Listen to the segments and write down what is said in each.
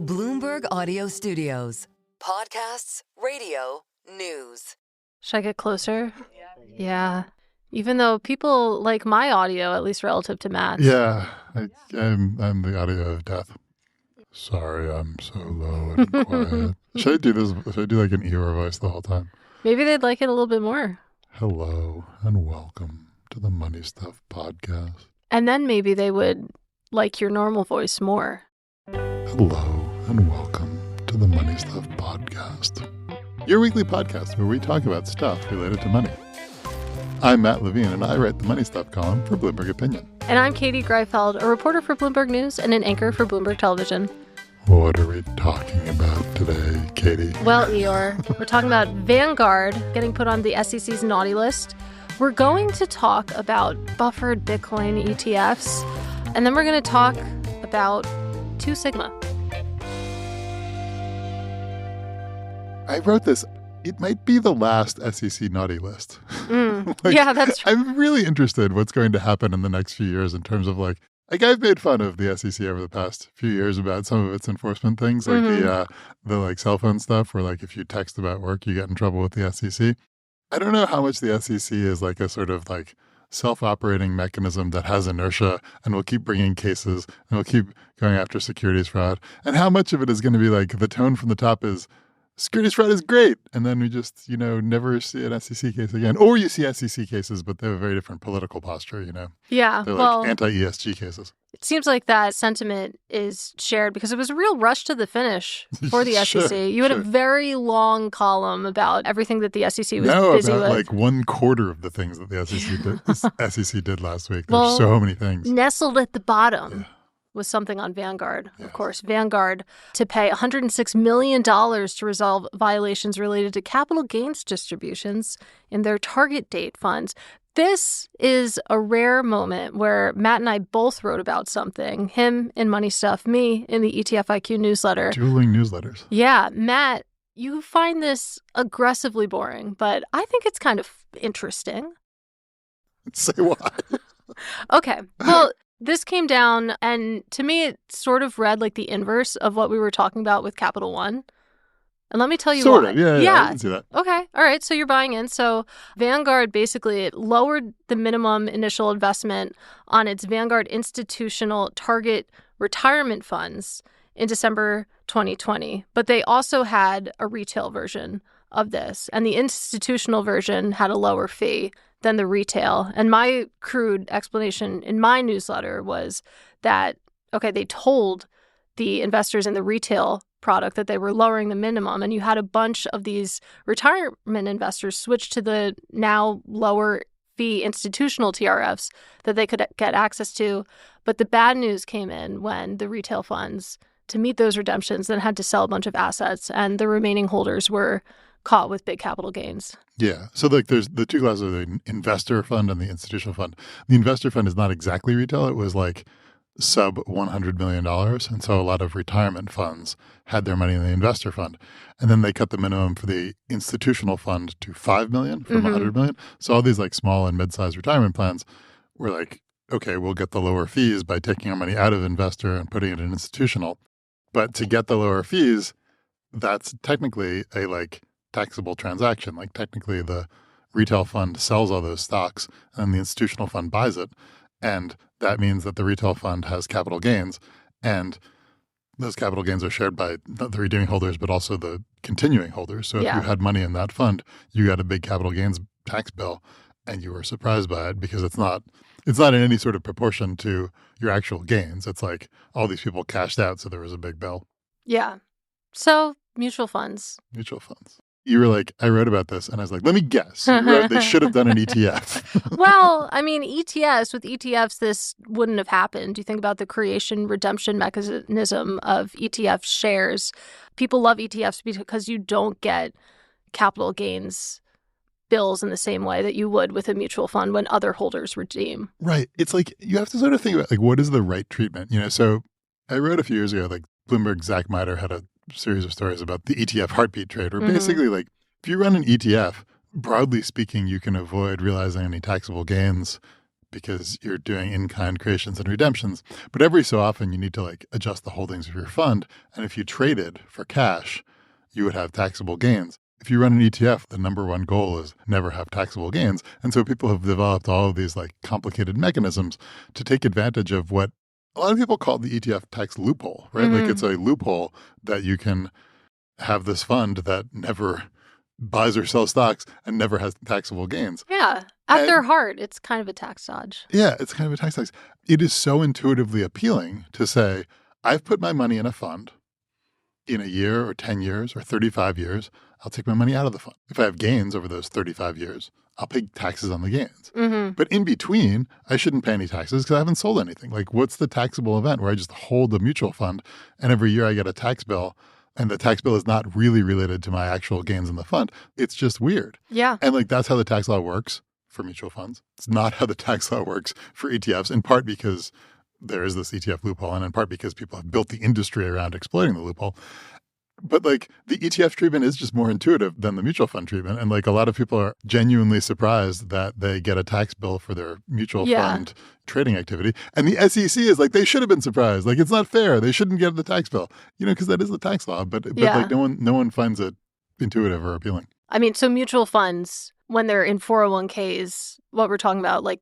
Bloomberg Audio Studios. Podcasts, radio, news. Should I get closer? Yeah. Even though people like my audio, at least relative to Matt's. Yeah, I'm the audio of death. Sorry, I'm so low and quiet. Should I do this? Should I do like an Eeyore voice the whole time? Maybe they'd like it a little bit more. Hello and welcome to the Money Stuff Podcast. And then maybe they would like your normal voice more. Hello and welcome to the Money Stuff Podcast, your weekly podcast where we talk about stuff related to money. I'm Matt Levine, and I write the Money Stuff column for Bloomberg Opinion. And I'm Katie Greifeld, a reporter for Bloomberg News and an anchor for Bloomberg Television. What are we talking about today, Katie? Well, Eeyore, we're talking about Vanguard getting put on the SEC's naughty list. We're going to talk about buffered Bitcoin ETFs, and then we're going to talk about 2 Sigma. I wrote this. It might be the last SEC naughty list. Yeah, that's true. I'm really interested in what's going to happen in the next few years in terms of like I've made fun of the SEC over the past few years about some of its enforcement things, like the like cell phone stuff where like if you text about work, you get in trouble with the SEC. I don't know how much the SEC is like a sort of like self-operating mechanism that has inertia and will keep bringing cases and will keep going after securities fraud, and how much of it is going to be like the tone from the top is securities fraud is great, and then we just, never see an SEC case again. Or you see SEC cases, but they have a very different political posture, Yeah, They're like anti-ESG cases. It seems like that sentiment is shared because it was a real rush to the finish for the SEC. You had a very long column about everything that the SEC was busy with. Like 1/4 of the things that the SEC did last week. There's so many things. Nestled at the bottom was something on Vanguard. Yes. Of course, Vanguard to pay $106 million to resolve violations related to capital gains distributions in their target date funds. This is a rare moment where Matt and I both wrote about something, him in Money Stuff, me in the ETF IQ newsletter. Dueling newsletters. Yeah. Matt, you find this aggressively boring, but I think it's kind of interesting. Say why. Okay. Well, this came down, and to me, it sort of read like the inverse of what we were talking about with Capital One. And let me tell you sort why. Of, yeah, I can see that. Okay, all right, so you're buying in. So Vanguard basically lowered the minimum initial investment on its Vanguard institutional target retirement funds in December 2020. But they also had a retail version of this, and the institutional version had a lower fee than the retail. And my crude explanation in my newsletter was that, they told the investors in the retail product that they were lowering the minimum, and you had a bunch of these retirement investors switch to the now lower fee institutional TRFs that they could get access to. But the bad news came in when the retail funds, to meet those redemptions, then had to sell a bunch of assets, and the remaining holders were caught with big capital gains. Yeah. So like there's the two classes of the investor fund and the institutional fund. The investor fund is not exactly retail. It was like sub $100 million. And so a lot of retirement funds had their money in the investor fund. And then they cut the minimum for the institutional fund to $5 million from $100 million. So all these like small and mid-sized retirement plans were like, okay, we'll get the lower fees by taking our money out of investor and putting it in institutional. But to get the lower fees, that's technically a like taxable transaction. Like technically the retail fund sells all those stocks and the institutional fund buys it. And that means that the retail fund has capital gains, and those capital gains are shared by not the redeeming holders, but also the continuing holders. So if you had money in that fund, you got a big capital gains tax bill, and you were surprised by it because it's not in any sort of proportion to your actual gains. It's like all these people cashed out, so there was a big bill. Yeah. So mutual funds. Mutual funds. You were like, I wrote about this, and I was like, let me guess. You wrote, they should have done an ETF. Well, I mean, ETFs, with ETFs, this wouldn't have happened. You think about the creation redemption mechanism of ETF shares. People love ETFs because you don't get capital gains bills in the same way that you would with a mutual fund when other holders redeem. Right. It's like you have to sort of think about like what is the right treatment? So I wrote a few years ago, like Bloomberg Zach Miter had a series of stories about the ETF heartbeat trade, where basically like if you run an ETF, broadly speaking, you can avoid realizing any taxable gains because you're doing in-kind creations and redemptions. But every so often you need to like adjust the holdings of your fund. And if you traded for cash, you would have taxable gains. If you run an ETF, the number one goal is never have taxable gains. And so people have developed all of these like complicated mechanisms to take advantage of what a lot of people call the ETF tax loophole, right? Like it's a loophole that you can have this fund that never buys or sells stocks and never has taxable gains. Yeah. At their heart, it's kind of a tax dodge. Yeah, it's kind of a tax dodge. It is so intuitively appealing to say, I've put my money in a fund. In a year or 10 years or 35 years, I'll take my money out of the fund. If I have gains over those 35 years, I'll pay taxes on the gains. But in between, I shouldn't pay any taxes because I haven't sold anything. Like, what's the taxable event where I just hold a mutual fund and every year I get a tax bill and the tax bill is not really related to my actual gains in the fund? It's just weird. Yeah. And like, that's how the tax law works for mutual funds. It's not how the tax law works for ETFs, in part because there is this ETF loophole, and in part because people have built the industry around exploiting the loophole. But like the ETF treatment is just more intuitive than the mutual fund treatment. And like a lot of people are genuinely surprised that they get a tax bill for their mutual fund trading activity. And the SEC is like, they should have been surprised. Like, it's not fair. They shouldn't get the tax bill, because that is the tax law. But like no one finds it intuitive or appealing. I mean, so mutual funds, when they're in 401ks, what we're talking about, like,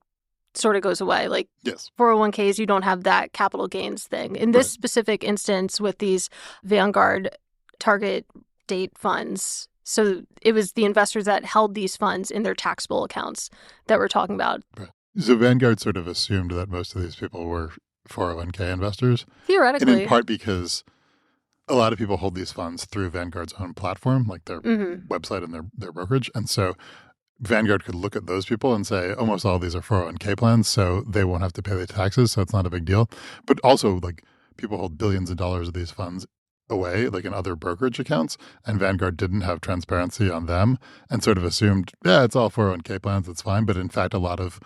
sort of goes away. Like, yes. 401ks, you don't have that capital gains thing. In this specific instance with these Vanguard target date funds, so it was the investors that held these funds in their taxable accounts that we're talking about. Right. So Vanguard sort of assumed that most of these people were 401k investors. Theoretically. And in part because a lot of people hold these funds through Vanguard's own platform, like their website and their brokerage. And so Vanguard could look at those people and say, almost all of these are 401k plans, so they won't have to pay the taxes, so it's not a big deal. But also, like, people hold billions of dollars of these funds away, like in other brokerage accounts, and Vanguard didn't have transparency on them and sort of assumed, yeah, it's all 401k plans, it's fine. But in fact, a lot of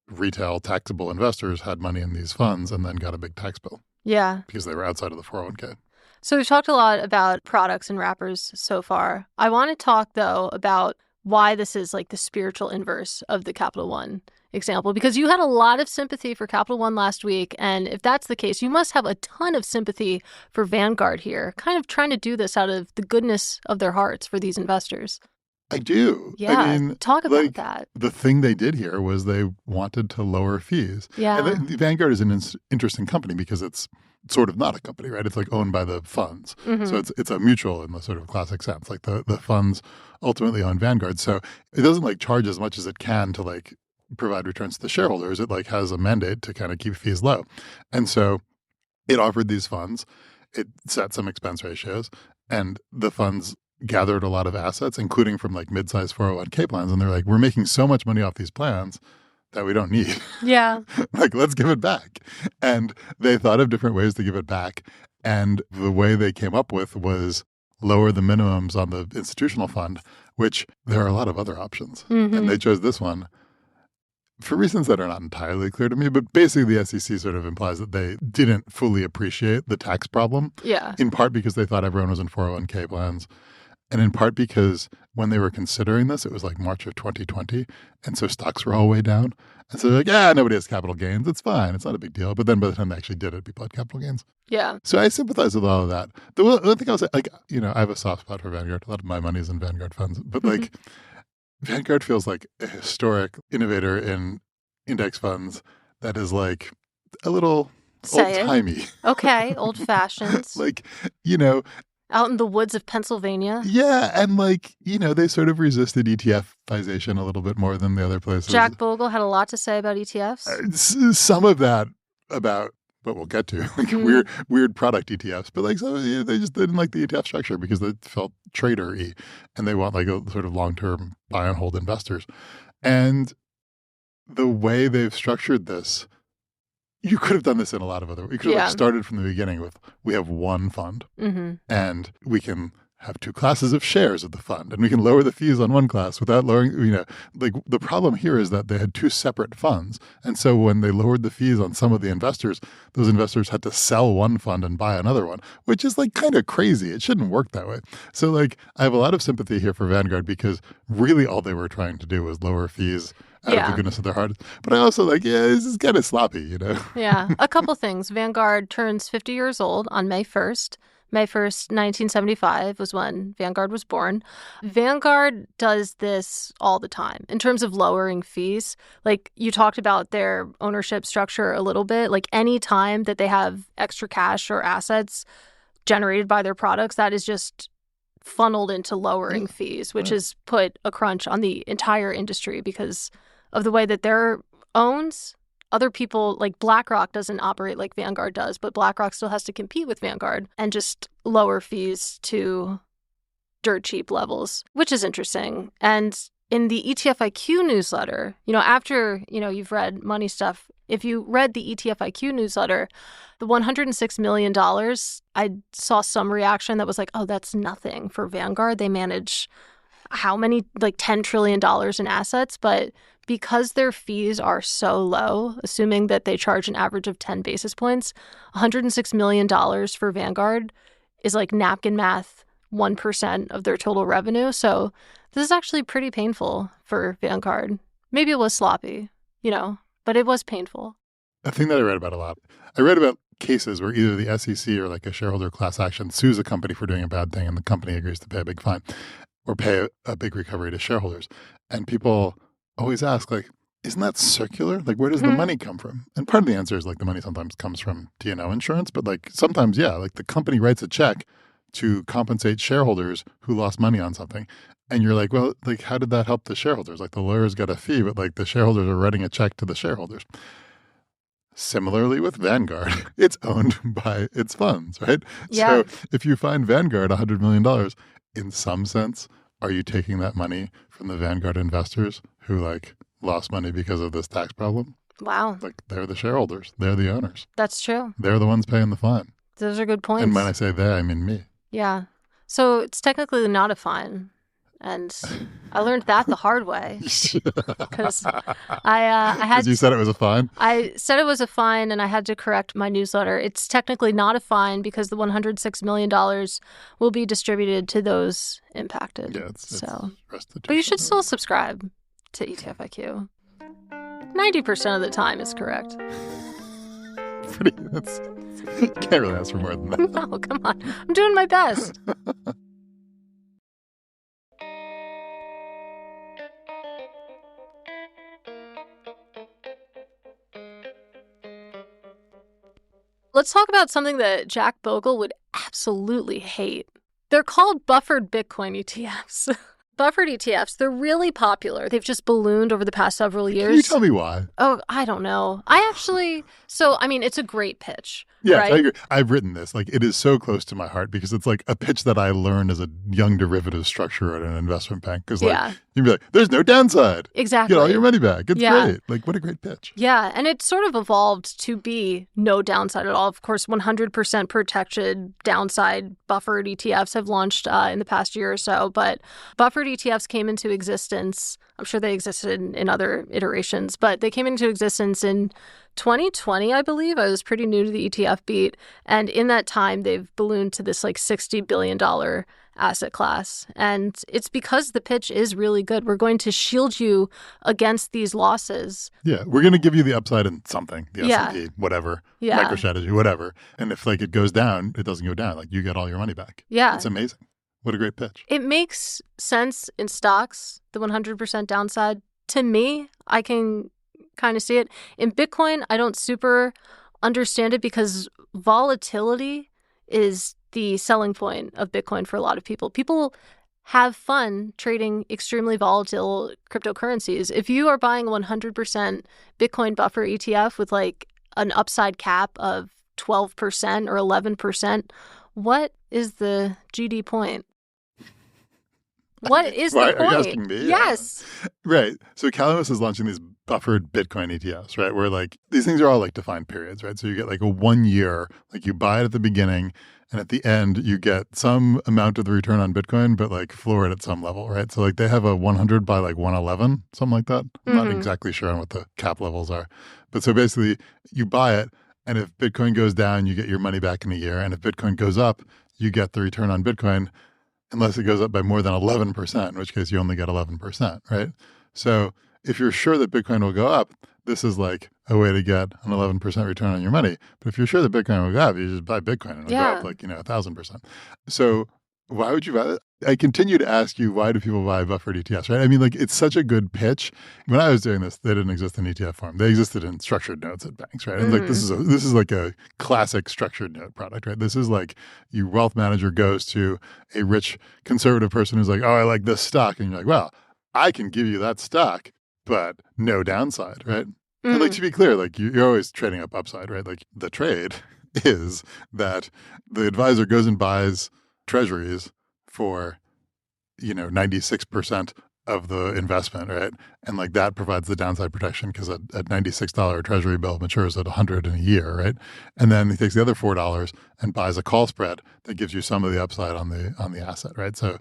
retail taxable investors had money in these funds and then got a big tax bill. Yeah. Because they were outside of the 401k. So we've talked a lot about products and wrappers so far. I want to talk, though, about why this is like the spiritual inverse of the Capital One example, because you had a lot of sympathy for Capital One last week. And if that's the case, you must have a ton of sympathy for Vanguard here, kind of trying to do this out of the goodness of their hearts for these investors. I do. Yeah, I mean, talk about that. The thing they did here was they wanted to lower fees. Yeah. And Vanguard is an interesting company because it's sort of not a company, right? It's like owned by the funds. So it's a mutual in the sort of classic sense. Like the funds ultimately own Vanguard. So it doesn't like charge as much as it can to like provide returns to the shareholders. It like has a mandate to kind of keep fees low. And so it offered these funds, it set some expense ratios, and the funds gathered a lot of assets, including from like mid-sized 401k plans. And they're like, we're making so much money off these plans that we don't need. Yeah. Like, let's give it back. And they thought of different ways to give it back. And the way they came up with was lower the minimums on the institutional fund, which there are a lot of other options. And they chose this one for reasons that are not entirely clear to me. But basically, the SEC sort of implies that they didn't fully appreciate the tax problem. Yeah. In part because they thought everyone was in 401k plans. And in part because when they were considering this, it was like March of 2020. And so stocks were all way down. And so they're like, yeah, nobody has capital gains. It's fine. It's not a big deal. But then by the time they actually did it, people had capital gains. Yeah. So I sympathize with all of that. The one thing I was like, I have a soft spot for Vanguard. A lot of my money is in Vanguard funds. But like, Vanguard feels like a historic innovator in index funds that is like a little old-timey. Okay, old-fashioned. Like, out in the woods of Pennsylvania. Yeah, and like, they sort of resisted ETFization a little bit more than the other places. Jack Bogle had a lot to say about ETFs. Some of that about what we'll get to, like weird product ETFs. But like, so they just didn't like the ETF structure because they felt trader-y, and they want like a sort of long-term buy and hold investors. And the way they've structured this, you could have done this in a lot of other ways. You could have started from the beginning with, we have one fund and we can have two classes of shares of the fund and we can lower the fees on one class without lowering, like the problem here is that they had two separate funds. And so when they lowered the fees on some of the investors, those investors had to sell one fund and buy another one, which is like kind of crazy. It shouldn't work that way. So like, I have a lot of sympathy here for Vanguard because really all they were trying to do was lower fees out of the goodness of their heart. But I also this is kind of sloppy, Yeah. A couple things. Vanguard turns 50 years old on May 1st. May 1st, 1975 was when Vanguard was born. Vanguard does this all the time in terms of lowering fees. Like you talked about their ownership structure a little bit. Like any time that they have extra cash or assets generated by their products, that is just funneled into lowering fees, which has put a crunch on the entire industry because of the way that they're owned. Other people, like BlackRock doesn't operate like Vanguard does, but BlackRock still has to compete with Vanguard and just lower fees to dirt cheap levels, which is interesting. And in the ETF IQ newsletter, after, you've read Money Stuff, if you read the ETF IQ newsletter, the $106 million, I saw some reaction that was like, oh, that's nothing for Vanguard. They manage how many, like $10 trillion in assets, but because their fees are so low, assuming that they charge an average of 10 basis points, $106 million for Vanguard is like napkin math, 1% of their total revenue. So this is actually pretty painful for Vanguard. Maybe it was sloppy, but it was painful. A thing that I read about a lot, I read about cases where either the SEC or like a shareholder class action sues a company for doing a bad thing and the company agrees to pay a big fine or pay a big recovery to shareholders. And people always ask, isn't that circular? Like, where does the money come from? And part of the answer is the money sometimes comes from D&O insurance, but sometimes, the company writes a check to compensate shareholders who lost money on something. And you're like, well, how did that help the shareholders? The lawyers got a fee, but the shareholders are writing a check to the shareholders. Similarly with Vanguard, it's owned by its funds, right? Yeah. So if you find Vanguard $100 million, in some sense, are you taking that money from the Vanguard investors who lost money because of this tax problem? Wow. They're the shareholders. They're the owners. That's true. They're the ones paying the fine. Those are good points. And when I say they, I mean me. Yeah. So it's technically not a fine. And I learned that the hard way because I had. You said it was a fine? I said it was a fine, and I had to correct my newsletter. It's technically not a fine because the $106 million will be distributed to those impacted. Yeah, it's restitution. But you should still subscribe to ETF IQ. 90% of the time is correct. Can't really ask for more than that. No, come on. I'm doing my best. Let's talk about something that Jack Bogle would absolutely hate. They're called buffered Bitcoin ETFs. Buffered ETFs, they're really popular. They've just ballooned over the past several years. Can you tell me why? Oh, I don't know. It's a great pitch. Yeah, right? I agree. I've written this. It is so close to my heart because it's a pitch that I learned as a young derivative structurer at an investment bank. Because you'd be like, there's no downside. Exactly. Get all your money back. It's great. What a great pitch. Yeah, and it sort of evolved to be no downside at all. Of course, 100% protected downside buffered ETFs have launched in the past year or so. But buffered ETFs came into existence. I'm sure they existed in other iterations, but they came into existence in 2020, I believe. I was pretty new to the ETF beat. And in that time, they've ballooned to this $60 billion asset class. And it's because the pitch is really good. We're going to shield you against these losses. Yeah, we're going to give you the upside in something, the S&P, whatever, MicroStrategy, whatever. And if it goes down, it doesn't go down. You get all your money back. Yeah. It's amazing. What a great pitch. It makes sense in stocks, the 100% downside. To me, I can kind of see it. In Bitcoin, I don't super understand it because volatility is the selling point of Bitcoin for a lot of people. People have fun trading extremely volatile cryptocurrencies. If you are buying a 100% Bitcoin buffer ETF with an upside cap of 12% or 11%, what is the GD point? What is the point? Are you asking me? Yes. Right. So Calamus is launching these buffered Bitcoin ETFs, right? Where these things are all defined periods, right? So you get a 1 year, you buy it at the beginning and at the end you get some amount of the return on Bitcoin, but floor it at some level, right? So they have a 100 by 111, something like that. I'm not exactly sure on what the cap levels are. But so basically you buy it and if Bitcoin goes down, you get your money back in a year. And if Bitcoin goes up, you get the return on Bitcoin unless it goes up by more than 11%, in which case you only get 11%, right? So if you're sure that Bitcoin will go up, this is like a way to get an 11% return on your money. But if you're sure that Bitcoin will go up, you just buy Bitcoin and it'll go up like, 1,000%. So why would you buy it? I continue to ask you, why do people buy buffered ETFs, right? I mean, like, it's such a good pitch. When I was doing this, they didn't exist in ETF form. They existed in structured notes at banks, right? And like, this is like a classic structured note product, right? This is like your wealth manager goes to a rich conservative person who's like, oh, I like this stock. And you're like, well, I can give you that stock, but no downside, right? And like, to be clear, like you're always trading up upside, right? Like the trade is that the advisor goes and buys treasuries for, 96% of the investment, right? And like that provides the downside protection because a $96 treasury bill matures at $100 in a year, right? And then he takes the other $4 and buys a call spread that gives you some of the upside on the asset, right? So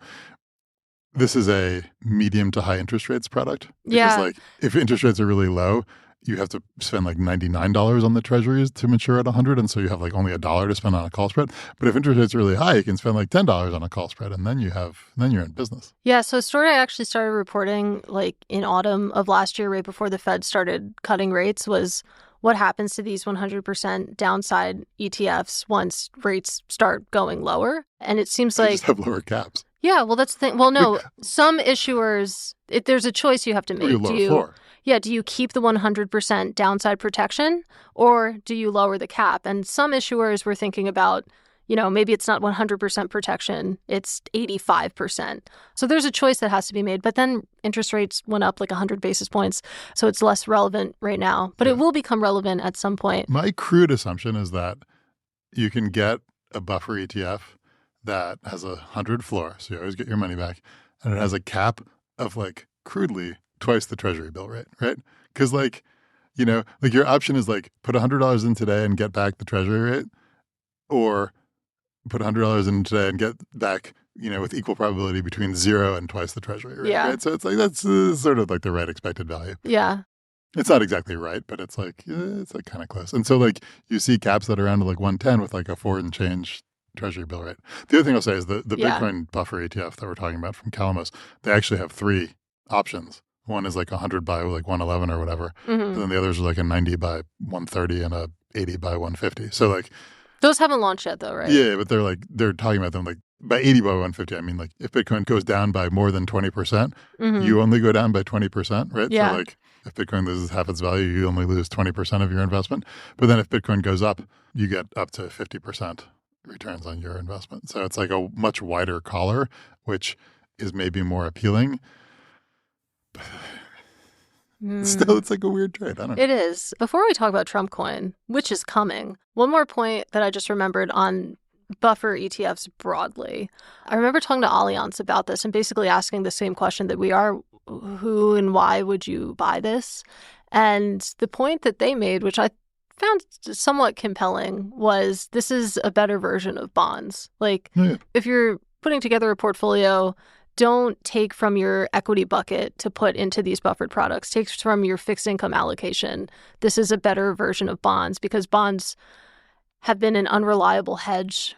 this is a medium to high interest rates product. Because like if interest rates are really low, you have to spend like $99 on the treasuries to mature at 100. And so you have like only $1 to spend on a call spread. But if interest rates are really high, you can spend like $10 on a call spread. And then you're in business. Yeah. So a story I actually started reporting like in autumn of last year, right before the Fed started cutting rates, was what happens to these 100% downside ETFs once rates start going lower. And it seems like... They just have lower caps. Yeah. Well, that's the thing. Well, no, some issuers, there's a choice you have to make. Do you keep the 100% downside protection or do you lower the cap? And some issuers were thinking about, maybe it's not 100% protection, it's 85%. So there's a choice that has to be made. But then interest rates went up like 100 basis points. So it's less relevant right now. But it will become relevant at some point. My crude assumption is that you can get a buffer ETF that has 100 floor. So you always get your money back. And it has a cap of like crudely twice the treasury bill rate, right? Because like your option is like put $100 in today and get back the treasury rate, or put $100 in today and get back, with equal probability between 0 and twice the treasury rate. Yeah. Right? So it's like that's sort of like the right expected value. Yeah. It's not exactly right, but it's like kind of close. And so like you see caps that are around to like 110 with like a 4 and change treasury bill rate. The other thing I'll say is the Bitcoin buffer ETF that we're talking about from Calamos, they actually have 3 options. One is like 100 by like 111 or whatever. And then the others are like a 90 by 130 and a 80 by 150. So like... Those haven't launched yet though, right? Yeah, but they're talking about them like by 80 by 150. I mean, like if Bitcoin goes down by more than 20%, you only go down by 20%, right? Yeah. So like if Bitcoin loses half its value, you only lose 20% of your investment. But then if Bitcoin goes up, you get up to 50% returns on your investment. So it's like a much wider collar, which is maybe more appealing. Still, it's like a weird trade. I don't know. It is. Before we talk about Trump coin, which is coming, one more point that I just remembered on buffer ETFs broadly. I remember talking to Allianz about this and basically asking the same question that we are, who and why would you buy this? And the point that they made, which I found somewhat compelling, was this is a better version of bonds. Like, if you're putting together a portfolio, don't take from your equity bucket to put into these buffered products. Take from your fixed income allocation. This is a better version of bonds because bonds have been an unreliable hedge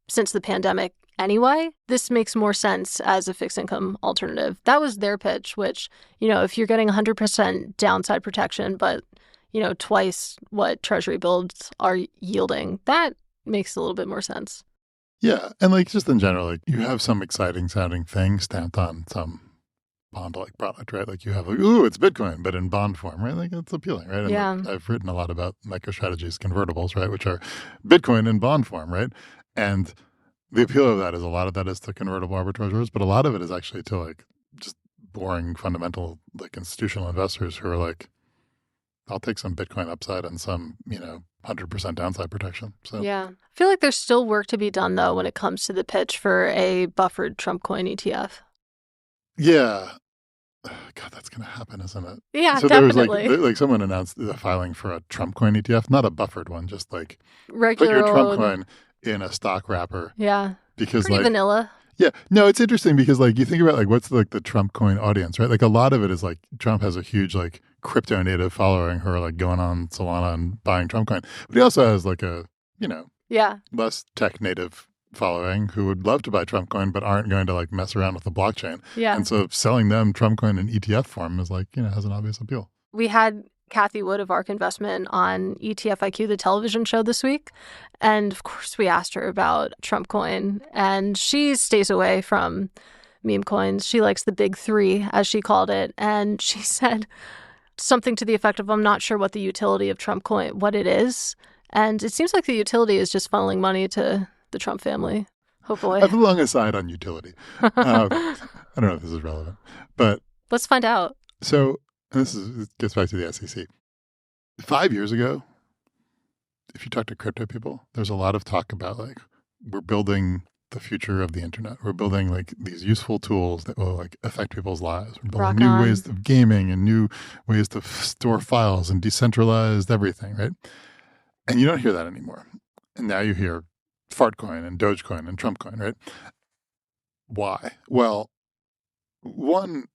since the pandemic anyway. This makes more sense as a fixed income alternative. That was their pitch, which, if you're getting 100% downside protection, but, twice what treasury bills are yielding, that makes a little bit more sense. Yeah. And like just in general, like you have some exciting sounding thing stamped on some bond-like product, right? Like you have like, ooh, it's Bitcoin, but in bond form, right? Like it's appealing, right? And like, I've written a lot about MicroStrategy's convertibles, right? Which are Bitcoin in bond form, right? And the appeal of that is a lot of that is to convertible arbitrageurs, but a lot of it is actually to like just boring fundamental like institutional investors who are like, I'll take some Bitcoin upside and some, 100% downside protection. So yeah. I feel like there's still work to be done, though, when it comes to the pitch for a buffered Trump coin ETF. Yeah. God, that's going to happen, isn't it? Yeah, so definitely. There was like someone announced the filing for a Trump coin ETF, not a buffered one, just like regular put your Trump old coin in a stock wrapper. Yeah. Because pretty like vanilla. Yeah. No, it's interesting because like you think about like what's like the Trump coin audience, right? Like a lot of it is like Trump has a huge like crypto native following who are like going on Solana and buying Trump coin. But he also has like a, less tech native following who would love to buy Trump coin but aren't going to like mess around with the blockchain. Yeah. And so selling them Trump coin in ETF form is like, has an obvious appeal. We had Kathy Wood of ARK Investment on ETF IQ, the television show this week. And of course, we asked her about Trump coin. And she stays away from meme coins. She likes the big three, as she called it. And she said something to the effect of, I'm not sure what the utility of Trump coin, what it is. And it seems like the utility is just funneling money to the Trump family, hopefully. I have a long aside on utility. I don't know if this is relevant, but let's find out. So it gets back to the SEC. 5 years ago, if you talk to crypto people, there's a lot of talk about like, we're building the future of the internet. We're building like these useful tools that will like affect people's lives. We're building new ways of gaming and new ways to store files and decentralized everything, right? And you don't hear that anymore. And now you hear Fartcoin and Dogecoin and Trumpcoin, right? Why? Well, one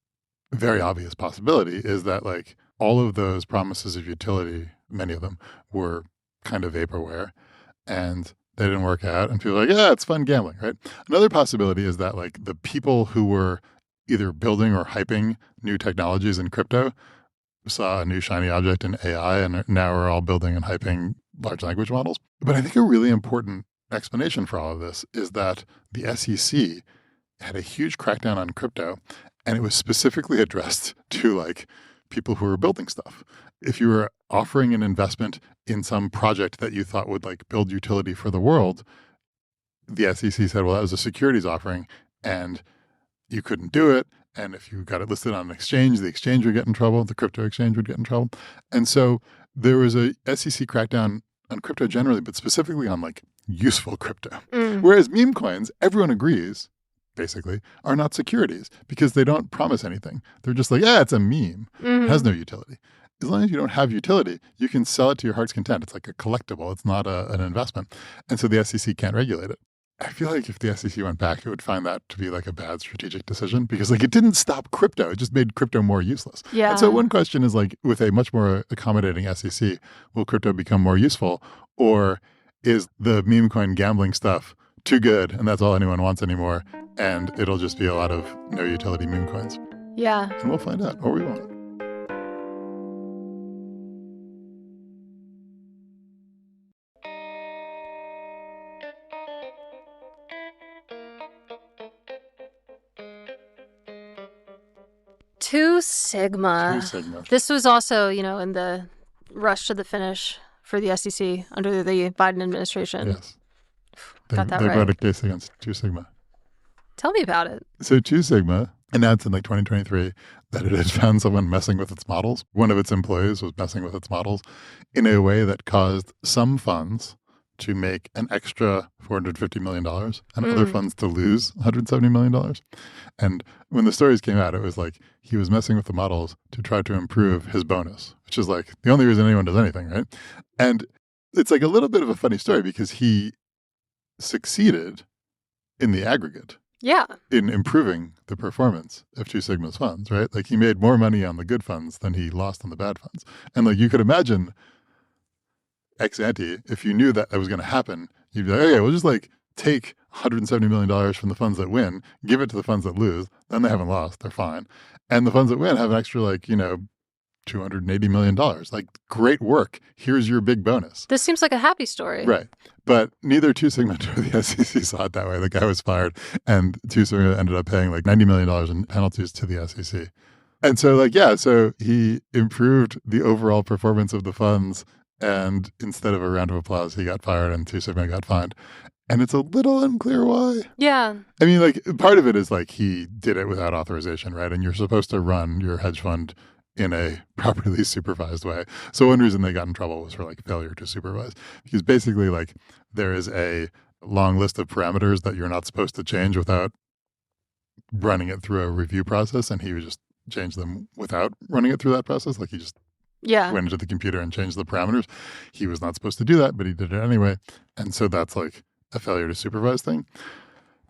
very obvious possibility is that like all of those promises of utility, many of them were kind of vaporware and they didn't work out. And people are like, yeah, it's fun gambling, right? Another possibility is that like the people who were either building or hyping new technologies in crypto saw a new shiny object in AI and now we're all building and hyping large language models. But I think a really important explanation for all of this is that the SEC had a huge crackdown on crypto and it was specifically addressed to like people who were building stuff. If you were offering an investment in some project that you thought would like build utility for the world, the SEC said, well, that was a securities offering and you couldn't do it. And if you got it listed on an exchange, the exchange would get in trouble, the crypto exchange would get in trouble. And so there was a SEC crackdown on crypto generally, but specifically on like useful crypto. Whereas meme coins, everyone agrees, basically, are not securities because they don't promise anything. They're just like, yeah, it's a meme. It has no utility. As long as you don't have utility, you can sell it to your heart's content. It's like a collectible. It's not an investment. And so the SEC can't regulate it. I feel like if the SEC went back, it would find that to be like a bad strategic decision because like it didn't stop crypto. It just made crypto more useless. Yeah. And so one question is like, with a much more accommodating SEC, will crypto become more useful? Or is the meme coin gambling stuff too good and that's all anyone wants anymore? And it'll just be a lot of no utility meme coins. Yeah. And we'll find out, or we won't. Two Sigma. This was also, in the rush to the finish for the SEC under the Biden administration. Yes. Got that they right. brought a case against Two Sigma. Tell me about it. So Two Sigma announced in like 2023 that it had found someone messing with its models. One of its employees was messing with its models in a way that caused some funds to make an extra $450 million and other funds to lose $170 million. And when the stories came out, it was like he was messing with the models to try to improve his bonus, which is like the only reason anyone does anything, right? And it's like a little bit of a funny story because he succeeded in the aggregate. Yeah. In improving the performance of Two Sigma's funds, right? Like he made more money on the good funds than he lost on the bad funds. And like you could imagine ex ante, if you knew that was going to happen, you'd be like, okay, we'll just like take $170 million from the funds that win, give it to the funds that lose, then they haven't lost, they're fine. And the funds that win have an extra like, $280 million. Like, great work. Here's your big bonus. This seems like a happy story. Right. But neither Two Sigma nor the SEC saw it that way. The guy was fired and Two Sigma ended up paying like $90 million in penalties to the SEC. And so so he improved the overall performance of the funds. And instead of a round of applause, he got fired and Two Sigma got fined. And it's a little unclear why. Yeah. I mean, like, part of it is like he did it without authorization, right? And you're supposed to run your hedge fund in a properly supervised way. So one reason they got in trouble was for like failure to supervise. Because basically like there is a long list of parameters that you're not supposed to change without running it through a review process. And he would just change them without running it through that process. Like he just went into the computer and changed the parameters. He was not supposed to do that, but he did it anyway. And so that's like a failure to supervise thing.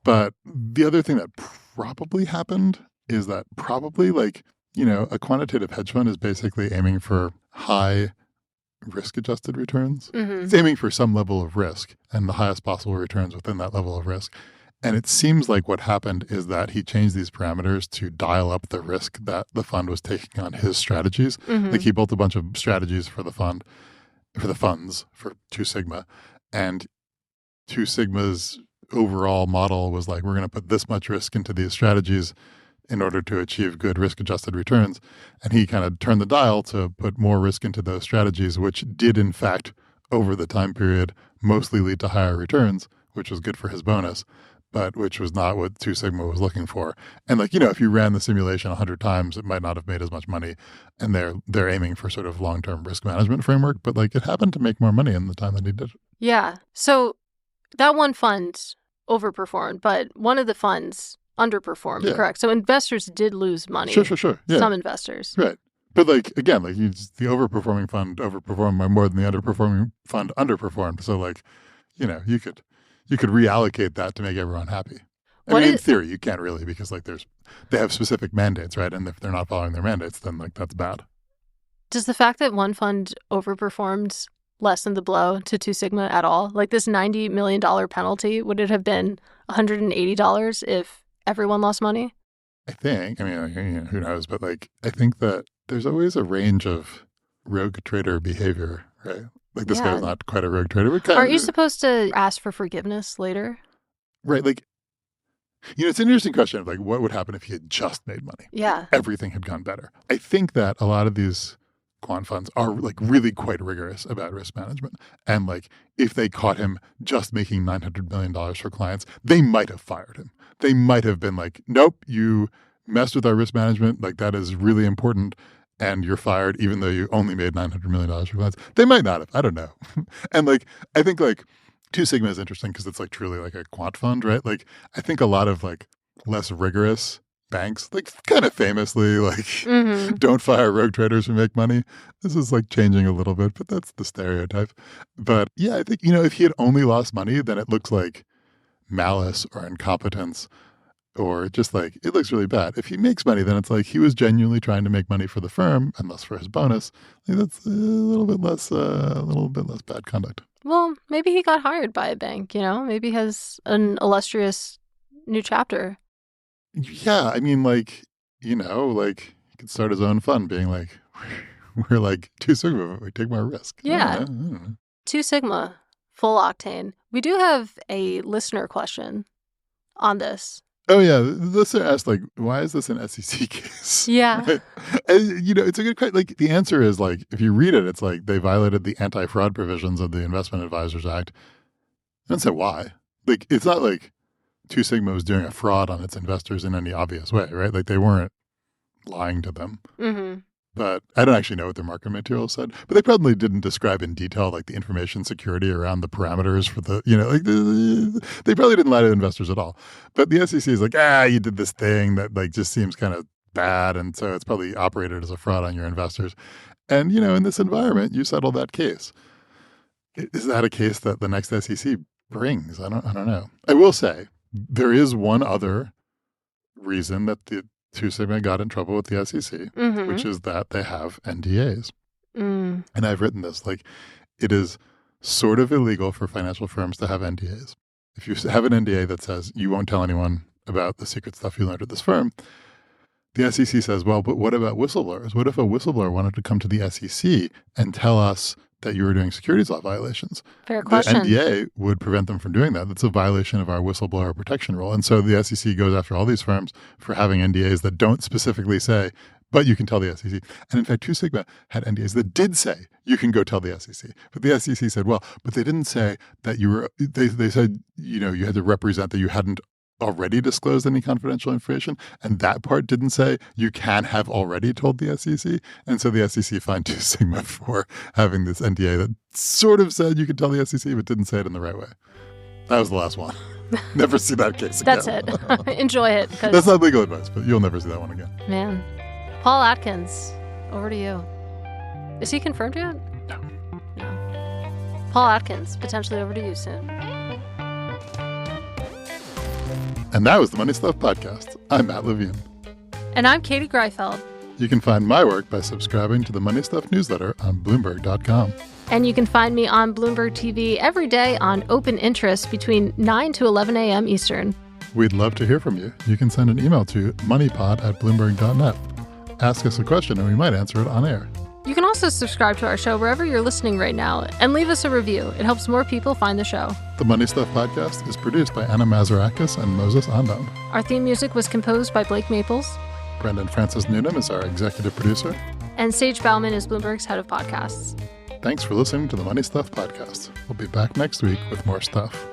But the other thing that probably happened is that probably like, a quantitative hedge fund is basically aiming for high risk-adjusted returns. Mm-hmm. He's aiming for some level of risk and the highest possible returns within that level of risk. And it seems like what happened is that he changed these parameters to dial up the risk that the fund was taking on his strategies. Mm-hmm. Like he built a bunch of strategies for the funds for 2 Sigma. And 2 Sigma's overall model was like, we're going to put this much risk into these strategies in order to achieve good risk-adjusted returns. And he kind of turned the dial to put more risk into those strategies, which did, in fact, over the time period, mostly lead to higher returns, which was good for his bonus, but which was not what 2 Sigma was looking for. And like, if you ran the simulation 100 times, it might not have made as much money. And they're aiming for sort of long-term risk management framework, but like it happened to make more money in the time that he did it. Yeah. So that one fund overperformed, but one of the funds underperformed, correct? So investors did lose money. Sure. Yeah. Some investors. Right. But like, again, like the overperforming fund overperformed by more than the underperforming fund underperformed. So like, you could reallocate that to make everyone happy. In theory, you can't really, because like they have specific mandates, right? And if they're not following their mandates, then like that's bad. Does the fact that one fund overperformed lessen the blow to 2 Sigma at all? Like this $90 million penalty, would it have been $180 if everyone lost money? I think, who knows? But like, I think that there's always a range of rogue trader behavior, right? Like this guy's not quite a rogue trader. But Aren't you supposed to ask for forgiveness later? Right. Like, it's an interesting question of like, what would happen if he had just made money? Yeah. Everything had gone better. I think that a lot of these quant funds are like really quite rigorous about risk management. And like, if they caught him just making $900 million for clients, they might have fired him. They might have been like, nope, you messed with our risk management. Like that is really important. And you're fired even though you only made $900 million for clients. They might not have. I don't know. And like, I think like 2 Sigma is interesting because it's like truly like a quant fund, right? Like I think a lot of like less rigorous banks, like kind of famously like don't fire rogue traders who make money. This is like changing a little bit, but that's the stereotype. But yeah, I think, if he had only lost money, then it looks like malice or incompetence, or just like it looks really bad. If he makes money, then it's like he was genuinely trying to make money for the firm and less for his bonus. I think that's a little bit less bad conduct. Well, maybe he got hired by a bank, maybe he has an illustrious new chapter. Yeah, I mean, like, like he could start his own fund being like, we're like 2 Sigma, we take more risk. Yeah. I don't know. 2 Sigma, full octane. We do have a listener question on this. Oh, yeah. The listener asked, like, why is this an SEC case? Yeah. Right? And, it's a good question. Like, the answer is, like, if you read it, it's like they violated the anti-fraud provisions of the Investment Advisors Act. I don't say why. Like, it's not like 2 Sigma was doing a fraud on its investors in any obvious way, right? Like, they weren't lying to them. Mm-hmm. But I don't actually know what their market material said. But they probably didn't describe in detail, like, the information security around the parameters for the, they probably didn't lie to investors at all. But the SEC is like, you did this thing that, like, just seems kind of bad. And so it's probably operated as a fraud on your investors. And, in this environment, you settle that case. Is that a case that the next SEC brings? I don't know. I will say there is one other reason that the 2 Sigma got in trouble with the SEC, which is that they have NDAs. And I've written this, like, it is sort of illegal for financial firms to have NDAs. If you have an NDA that says you won't tell anyone about the secret stuff you learned at this firm, the SEC says, well, but what about whistleblowers? What if a whistleblower wanted to come to the SEC and tell us that you were doing securities law violations? Fair question. The NDA would prevent them from doing that. That's a violation of our whistleblower protection rule. And so the SEC goes after all these firms for having NDAs that don't specifically say, but you can tell the SEC. And in fact, 2 Sigma had NDAs that did say you can go tell the SEC. But the SEC said, well, but they didn't say that you were, they said, you had to represent that you hadn't already disclosed any confidential information. And that part didn't say you can have already told the SEC. And so the SEC fined 2 Sigma for having this NDA that sort of said you could tell the SEC, but didn't say it in the right way. That was the last one. Never see that case again. That's it. Enjoy it. That's not legal advice, but you'll never see that one again. Man. Paul Atkins, over to you. Is he confirmed yet? No. Paul Atkins, potentially over to you soon. And that was the Money Stuff Podcast. I'm Matt Levine. And I'm Katie Greifeld. You can find my work by subscribing to the Money Stuff newsletter on Bloomberg.com. And you can find me on Bloomberg TV every day on Open Interest between 9 to 11 a.m. Eastern. We'd love to hear from you. You can send an email to moneypod@bloomberg.net. Ask us a question and we might answer it on air. You can also subscribe to our show wherever you're listening right now and leave us a review. It helps more people find the show. The Money Stuff podcast is produced by Anna Mazarakis and Moses Andam. Our theme music was composed by Blake Maples. Brendan Francis Noonan is our executive producer. And Sage Bauman is Bloomberg's head of podcasts. Thanks for listening to the Money Stuff podcast. We'll be back next week with more stuff.